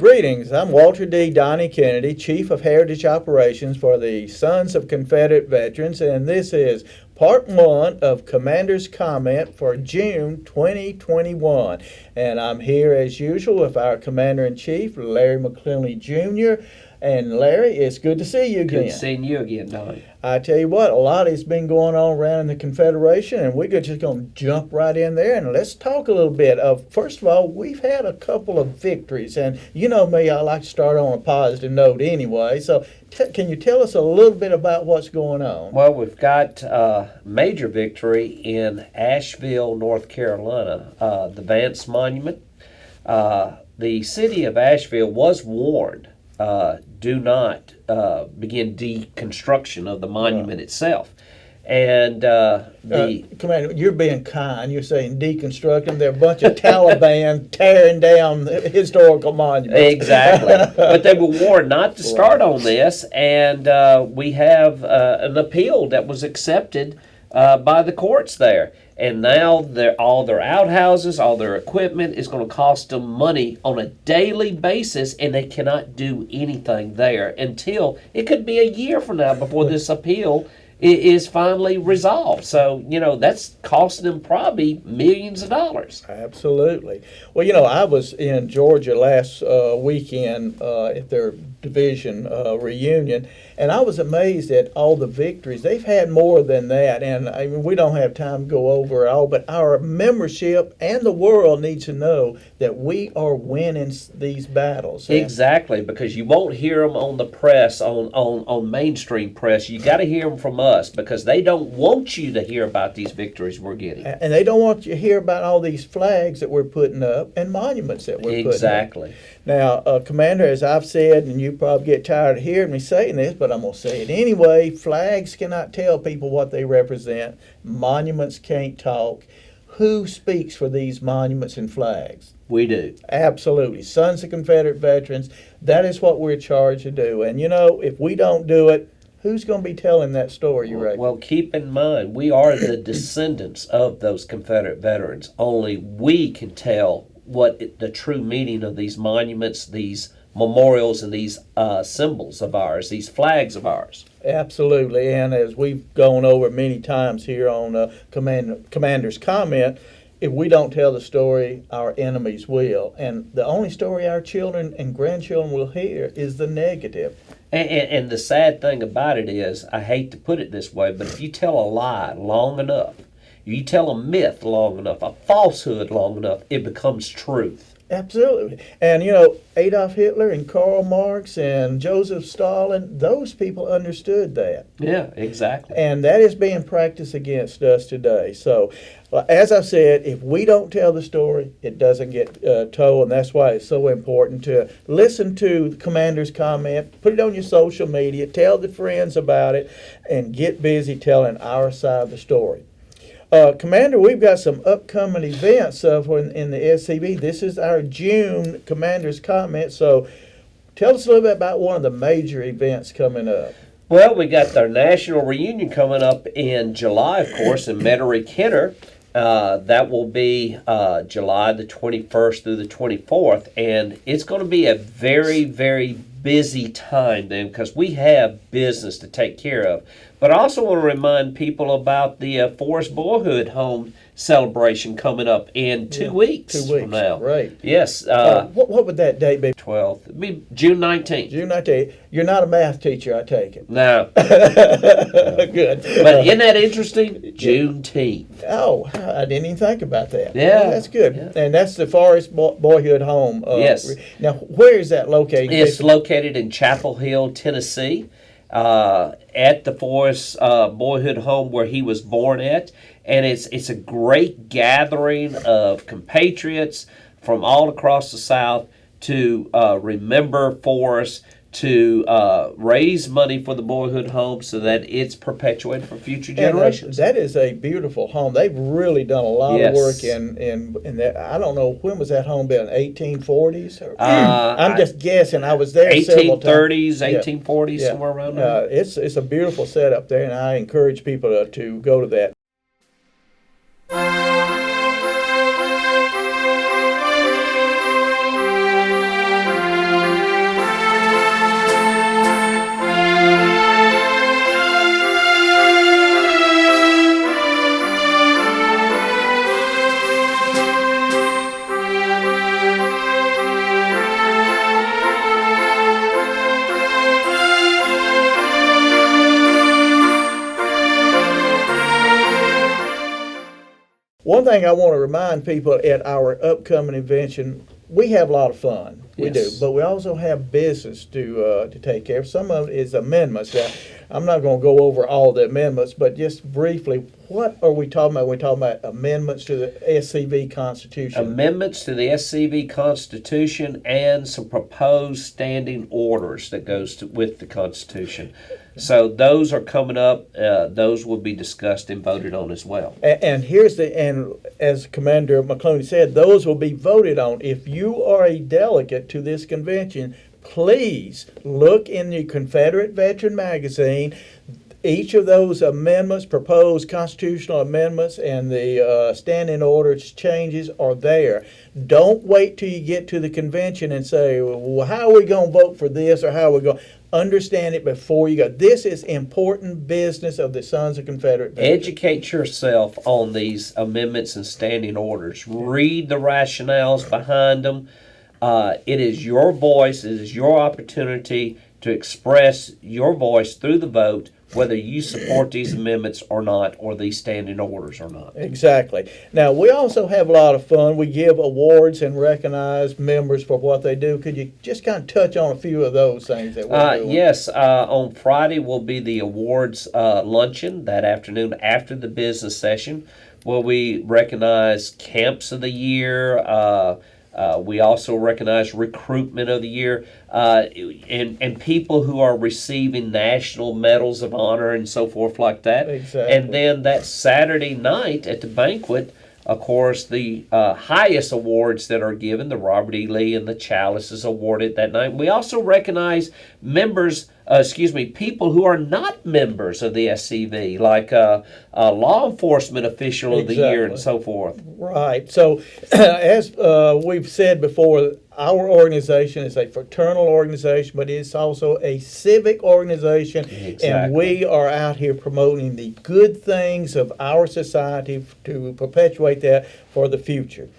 Greetings, I'm Walter D. Donnie Kennedy, Chief of Heritage Operations for the Sons of Confederate Veterans, and this is Part 1 of Commander's Comment for June 2021. And I'm here as usual with our Commander-in-Chief, Larry McClellan Jr., and Larry, it's good to see you again. Good seeing you again, Donnie. I tell you what, a lot has been going on around in the Confederation, and we're just going to jump right in there and let's talk a little bit. First of all, we've had a couple of victories, and you know me, I like to start on a positive note anyway. So can you tell us a little bit about what's going on? Well, we've got major victory in Asheville, North Carolina, the Vance Monument. The city of Asheville was warned, do not begin deconstruction of the monument itself. And Commander, you're being kind. You're saying deconstruct them. They're a bunch of Taliban tearing down historical monuments. Exactly. But they were warned not to start on this, and we have an appeal that was accepted by the courts there. And now all their outhouses, all their equipment is going to cost them money on a daily basis, and they cannot do anything there until it could be a year from now before this appeal is finally resolved. So, that's costing them probably millions of dollars. Absolutely. Well, I was in Georgia last weekend at their division reunion, and I was amazed at all the victories. They've had more than that, and I mean, we don't have time to go over it all, but our membership and the world needs to know that we are winning these battles. Exactly, because you won't hear them on the press, on mainstream press. You got to hear them from us, because they don't want you to hear about these victories we're getting. And they don't want you to hear about all these flags that we're putting up and monuments that we're putting up. Exactly. Now, Commander, as I've said, and you probably get tired of hearing me saying this, but I'm going to say it anyway, flags cannot tell people what they represent. Monuments can't talk. Who speaks for these monuments and flags? We do. Absolutely. Sons of Confederate Veterans, that is what we're charged to do. And, if we don't do it, who's going to be telling that story, you reckon? Well, keep in mind, we are the descendants of those Confederate veterans. Only we can tell what the true meaning of these monuments, these memorials, and these symbols of ours, these flags of ours. Absolutely. And as we've gone over many times here on Commander's Comment, if we don't tell the story, our enemies will. And the only story our children and grandchildren will hear is the negative. And the sad thing about it is, I hate to put it this way, but if you tell a lie long enough, you tell a myth long enough, a falsehood long enough, it becomes truth. Absolutely. And, Adolf Hitler and Karl Marx and Joseph Stalin, those people understood that. Yeah, exactly. And that is being practiced against us today. So, as I said, if we don't tell the story, it doesn't get told, and that's why it's so important to listen to the Commander's Comment, put it on your social media, tell the friends about it, and get busy telling our side of the story. Commander, we've got some upcoming events in the SCV. This is our June Commander's Comment, so tell us a little bit about one of the major events coming up. Well, we got our national reunion coming up in July, of course, in Metairie-Kenner. That will be July the 21st through the 24th, and it's going to be a very, very busy time then, because we have business to take care of. But I also want to remind people about the Forest Boyhood Home celebration coming up in 2 weeks. 2 weeks from now. Right. Yes. What would that date be? 12th. It'd be June 19th. June 19th. You're not a math teacher, I take it. No. Good. But isn't that interesting? Juneteenth. Oh, I didn't even think about that. Yeah. Well, that's good. Yeah. And that's the Forest Boyhood Home. Yes. Now, where is that located? It's located in Chapel Hill, Tennessee, at the Forest Boyhood Home where he was born at. And it's a great gathering of compatriots from all across the South to remember Forrest, to raise money for the Boyhood Home so that it's perpetuated for future generations. And that is a beautiful home. They've really done a lot of work in that. I don't know, when was that home built? 1840s? I'm just guessing. I was there several times. 1830s, 1840s, somewhere around there. It's a beautiful setup there, and I encourage people to go to that. one thing I want to remind people at our upcoming convention, we have a lot of fun. We Yes. do, but we also have business to take care of. Some of it is amendments. Now, I'm not going to go over all the amendments, but just briefly, what are we talking about? We're talking about amendments to the SCV Constitution. Amendments to the SCV Constitution and some proposed standing orders that goes with the Constitution. So those are coming up. Those will be discussed and voted on as well. And as Commander McClooney said, those will be voted on. If you are a delegate to this convention, please look in the Confederate Veteran magazine. Each of those amendments, proposed constitutional amendments, and the standing orders changes are there. Don't wait till you get to the convention and say, well, how are we going to vote for this, or how are we going to understand it before you go. This is important business of the Sons of Confederate Veterans. Educate yourself on these amendments and standing orders. Read the rationales behind them. It is your voice. It is your opportunity to express your voice through the vote, whether you support these amendments or not, or these standing orders or not. Exactly. Now, we also have a lot of fun. We give awards and recognize members for what they do. Could you just kind of touch on a few of those things that we're doing? Yes, on Friday will be the awards luncheon that afternoon after the business session, where we recognize camps of the year. We also recognize recruitment of the year, and people who are receiving national medals of honor and so forth like that. Exactly. And then that Saturday night at the banquet, of course, the highest awards that are given, the Robert E. Lee and the Chalice is awarded that night. We also recognize people who are not members of the SCV, like a law enforcement official of the year and so forth. Right. So, as we've said before, our organization is a fraternal organization, but it's also a civic organization, Exactly. and we are out here promoting the good things of our society to perpetuate that for the future.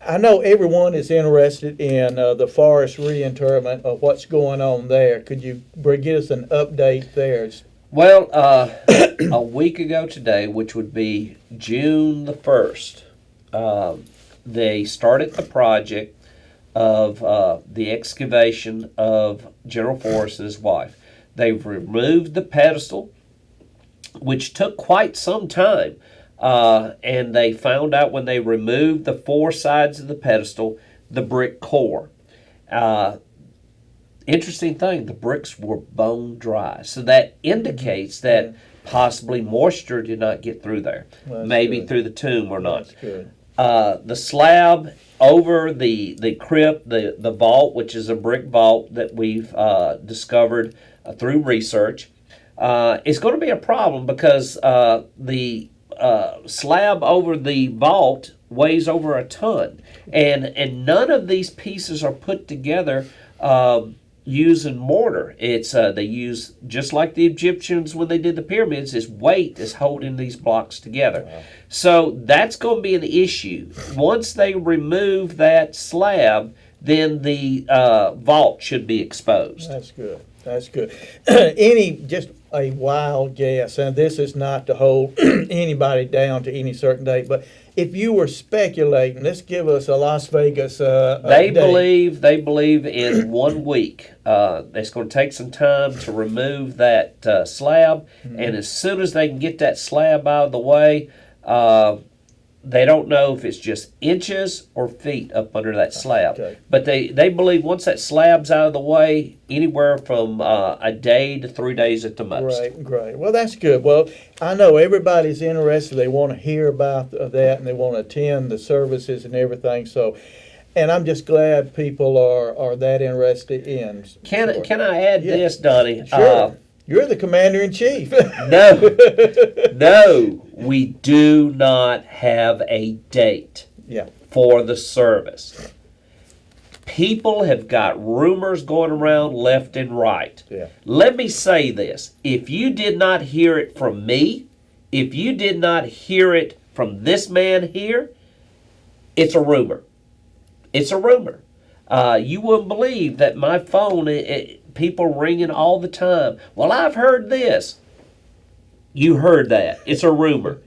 I know everyone is interested in the forest reinterment of what's going on there. Could you give us an update there? Well, a week ago today, which would be June the 1st, they started the project of the excavation of General Forrest and his wife. They've removed the pedestal, which took quite some time. And they found out when they removed the four sides of the pedestal, the brick core. Interesting thing, the bricks were bone dry. So that indicates that possibly moisture did not get through there. Well, maybe good. through the tomb or not. That's good. The slab over the crypt, the vault, which is a brick vault that we've discovered through research, is going to be a problem because the slab over the vault weighs over a ton, and none of these pieces are put together using mortar. It's they use, just like the Egyptians when they did the pyramids, is weight is holding these blocks together. Wow. So that's going to be an issue. Once they remove that slab, then the vault should be exposed. That's good. That's good. Just a wild guess, and this is not to hold anybody down to any certain date, but if you were speculating, let's give us a Las Vegas They date. believe in 1 week. It's going to take some time to remove that slab, and as soon as they can get that slab out of the way, they don't know if it's just inches or feet up under that slab. Okay. But they believe once that slab's out of the way, anywhere from a day to 3 days at the most. Great. Well, that's good. Well, I know everybody's interested. They want to hear about that, and they want to attend the services and everything. So, and I'm just glad people are that interested in. Can I add this, Donnie? Sure. You're the commander-in-chief. No, we do not have a date Yeah. for the service. People have got rumors going around left and right. Yeah. Let me say this. If you did not hear it from me, if you did not hear it from this man here, it's a rumor. It's a rumor. You wouldn't believe that my phone, people ringing all the time. Well, I've heard this. You heard that. It's a rumor.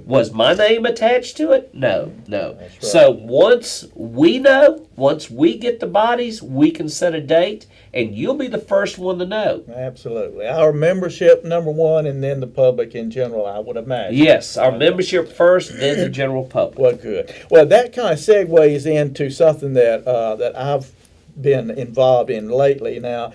Was my name attached to it? No, no. That's right. So once we know, once we get the bodies, we can set a date, and you'll be the first one to know. Absolutely. Our membership, number one, and then the public in general, I would imagine. Yes, our membership first, then the general public. Well, good. Well, that kind of segues into something that I've been involved in lately. Now,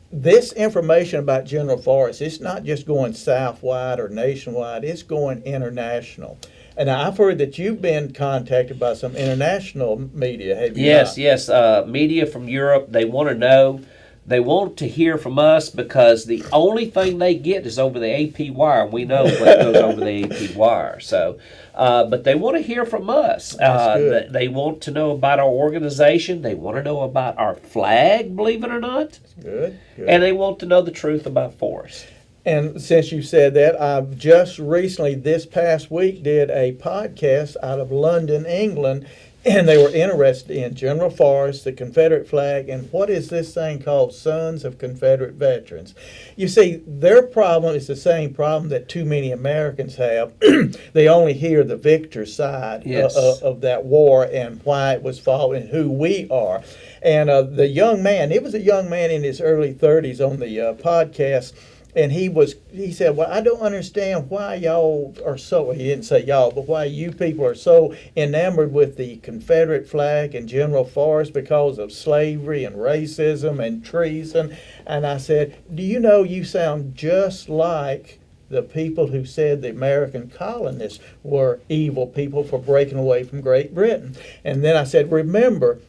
this information about General Forrest, it's not just going south-wide or nationwide, it's going international. And I've heard that you've been contacted by some international media, have you Yes, not? yes. Media from Europe, they want to know. They want to hear from us because the only thing they get is over the AP wire. We know what goes over the AP wire. So, but they want to hear from us. That's good. They want to know about our organization. They want to know about our flag, believe it or not. Good, good. And they want to know the truth about Forrest. And since you said that, I've just recently, this past week, did a podcast out of London, England, and they were interested in General Forrest, the Confederate flag, and what is this thing called Sons of Confederate Veterans. You see, their problem is the same problem that too many Americans have. They only hear the victor's side Yes. of that war and why it was fought and who we are. And the young man, it was a young man in his early 30s on the podcast, and he said, well, I don't understand why y'all are so, he didn't say y'all, but why you people are so enamored with the Confederate flag and General Forrest because of slavery and racism and treason. And I said, do you know you sound just like the people who said the American colonists were evil people for breaking away from Great Britain. And then I said, remember,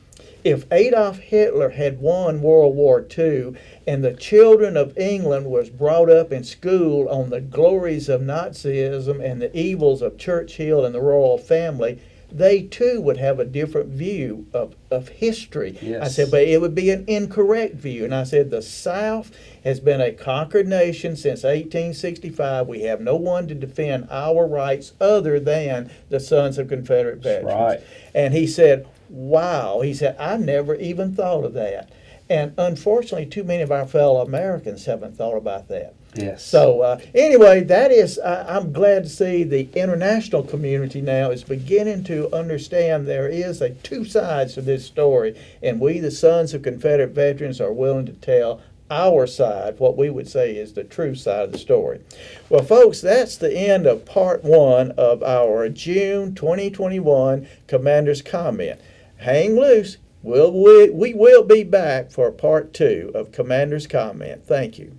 if Adolf Hitler had won World War II and the children of England was brought up in school on the glories of Nazism and the evils of Churchill and the royal family, they too would have a different view of history. Yes. I said, but it would be an incorrect view. And I said, the South has been a conquered nation since 1865. We have no one to defend our rights other than the Sons of Confederate Veterans. right. And he said, wow. He said, I never even thought of that. And unfortunately, too many of our fellow Americans haven't thought about that. Yes. So anyway, that is, I'm glad to see the international community now is beginning to understand there is two sides to this story, and we, the Sons of Confederate Veterans, are willing to tell our side, what we would say is the true side of the story. Well, folks, that's the end of part one of our June 2021 Commander's Comment. Hang loose. We will be back for part two of Commander's Comment. Thank you.